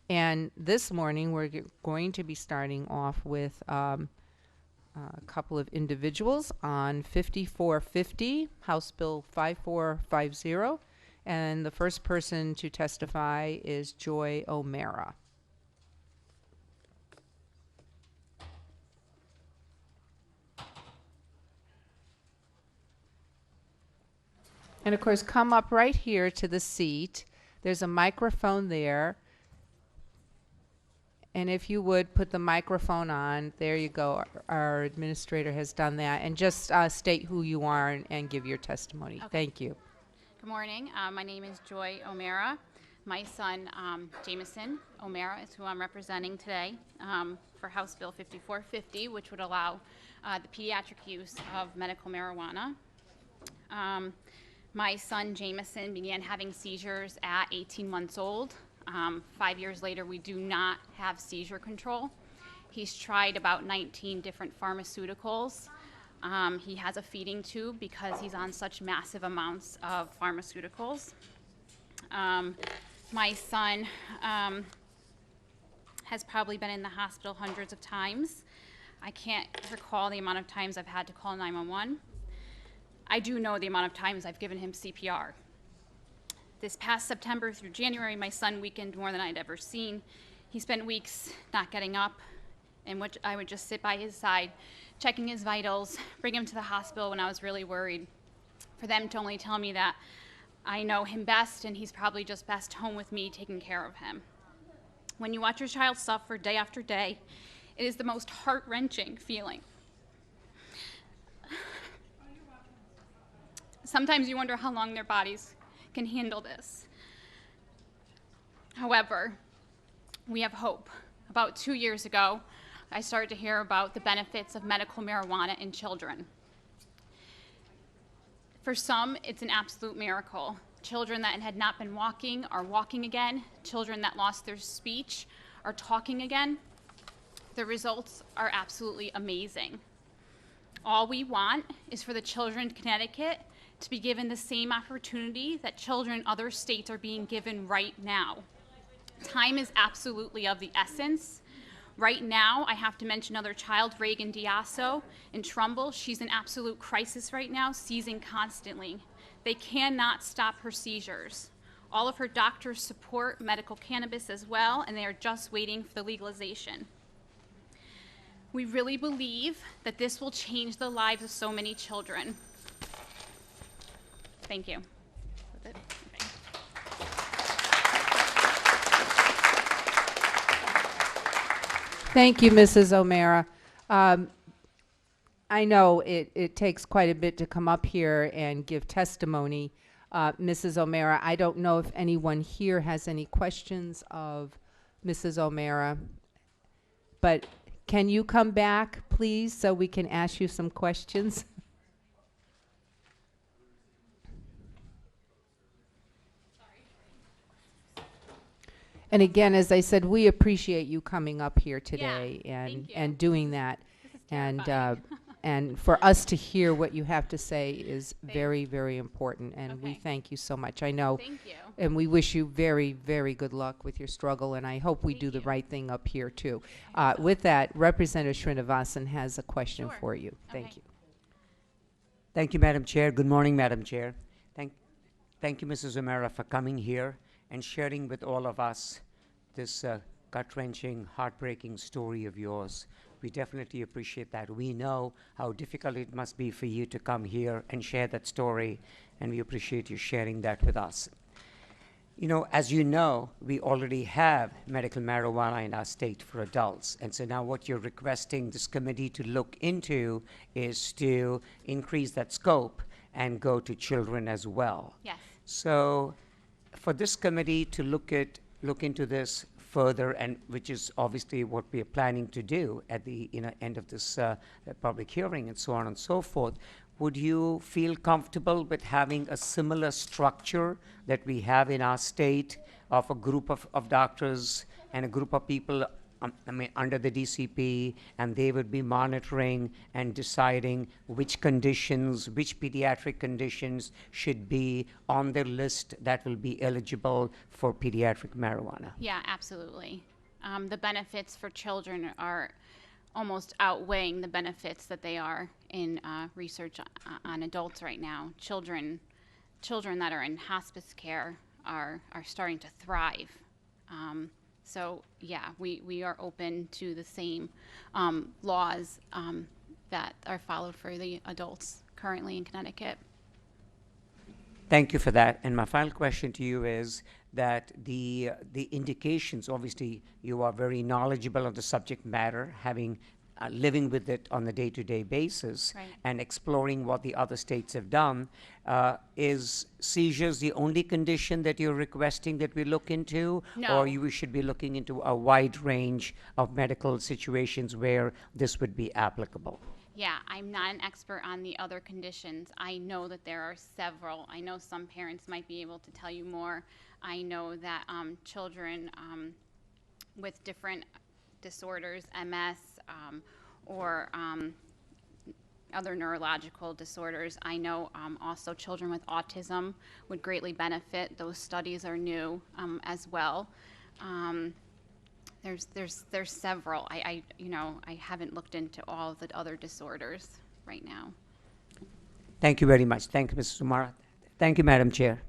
And this morning, we're going to be starting off with a couple of individuals on 5450, House Bill 5450. And the first person to testify is Joy O'Mara. And of course, come up right here to the seat. There's a microphone there. And if you would put the microphone on, there you go. Our administrator has done that. And just state who you are and give your testimony. Okay. Thank you. Good morning. My name is Joy O'Mara. My son, Jameson O'Mara, is who I'm representing today for House Bill 5450, which would allow the pediatric use of medical marijuana. My son, Jameson, began having seizures at 18 months old. 5 years later, we do not have seizure control. He's tried about 19 different pharmaceuticals. He has a feeding tube because he's on such massive amounts of pharmaceuticals. My son has probably been in the hospital hundreds of times. I can't recall the amount of times I've had to call 911. I do know the amount of times I've given him CPR. This past September through January, my son weakened more than I'd ever seen. He spent weeks not getting up, in which I would just sit by his side, checking his vitals, bring him to the hospital when I was really worried. For them to only tell me that I know him best and he's probably just best home with me taking care of him. When you watch your child suffer day after day, it is the most heart-wrenching feeling. Sometimes you wonder how long their bodies can handle this. However, we have hope. About 2 years ago, I started to hear about the benefits of medical marijuana in children. For some, it's an absolute miracle. Children that had not been walking are walking again. Children that lost their speech are talking again. The results are absolutely amazing. All we want is for the children in Connecticut to be given the same opportunity that children in other states are being given right now. Time is absolutely of the essence. Right now, I have to mention another child, Reagan Diasso in Trumbull. She's in absolute crisis right now, seizing constantly. They cannot stop her seizures. All of her doctors support medical cannabis as well, and they are just waiting for the legalization. We really believe that this will change the lives of so many children. Thank you. That's it. Okay. Thank you, Mrs. O'Mara. I know it takes quite a bit to come up here and give testimony. Mrs. O'Mara, I don't know if anyone here has any questions of Mrs. O'Mara, but can you come back, please, so we can ask you some questions? And again, as I said, we appreciate you coming up here today and doing that. And for us to hear what you have to say is very, very important. And we thank you so much. I know. Thank you. And we wish you very, very good luck with your struggle. And I hope we do the right thing up here, too. With that, Representative Srinivasan has a question for you. Thank you. Thank you, Madam Chair. Good morning, Madam Chair. Thank you, Mrs. O'Mara, for coming here and sharing with all of us this gut-wrenching, heartbreaking story of yours. We definitely appreciate that. We know how difficult it must be for you to come here and share that story, and we appreciate you sharing that with us. You know, as you know, we already have medical marijuana in our state for adults, and so now what you're requesting this committee to look into is to increase that scope and go to children as well. Yes. So for this committee to look into this further, and which is obviously what we are planning to do at the end of this public hearing and so on and so forth, would you feel comfortable with having a similar structure that we have in our state of a group of doctors and a group of people under the DCP, and they would be monitoring and deciding which conditions, which pediatric conditions should be on their list that will be eligible for pediatric marijuana. Yeah, absolutely. The benefits for children are almost outweighing the benefits that they are in research on adults right now. Children that are in hospice care are starting to thrive. So yeah, we are open to the same laws that are followed for the adults currently in Connecticut. Thank you for that. And my final question to you is that the indications, obviously, you are very knowledgeable of the subject matter, having living with it on a day-to-day basis, Right. and exploring what the other states have done. Is seizures the only condition that you're requesting that we look into? No. Or we should be looking into a wide range of medical situations where this would be applicable? Yeah, I'm not an expert on the other conditions. I know that there are several. I know some parents might be able to tell you more. I know that children with different disorders, MS, or other neurological disorders. I know also children with autism would greatly benefit. Those studies are new as well. There's several. I haven't looked into all of the other disorders right now. Thank you very much. Thank you, Mrs. Sumara. Thank you, Madam Chair.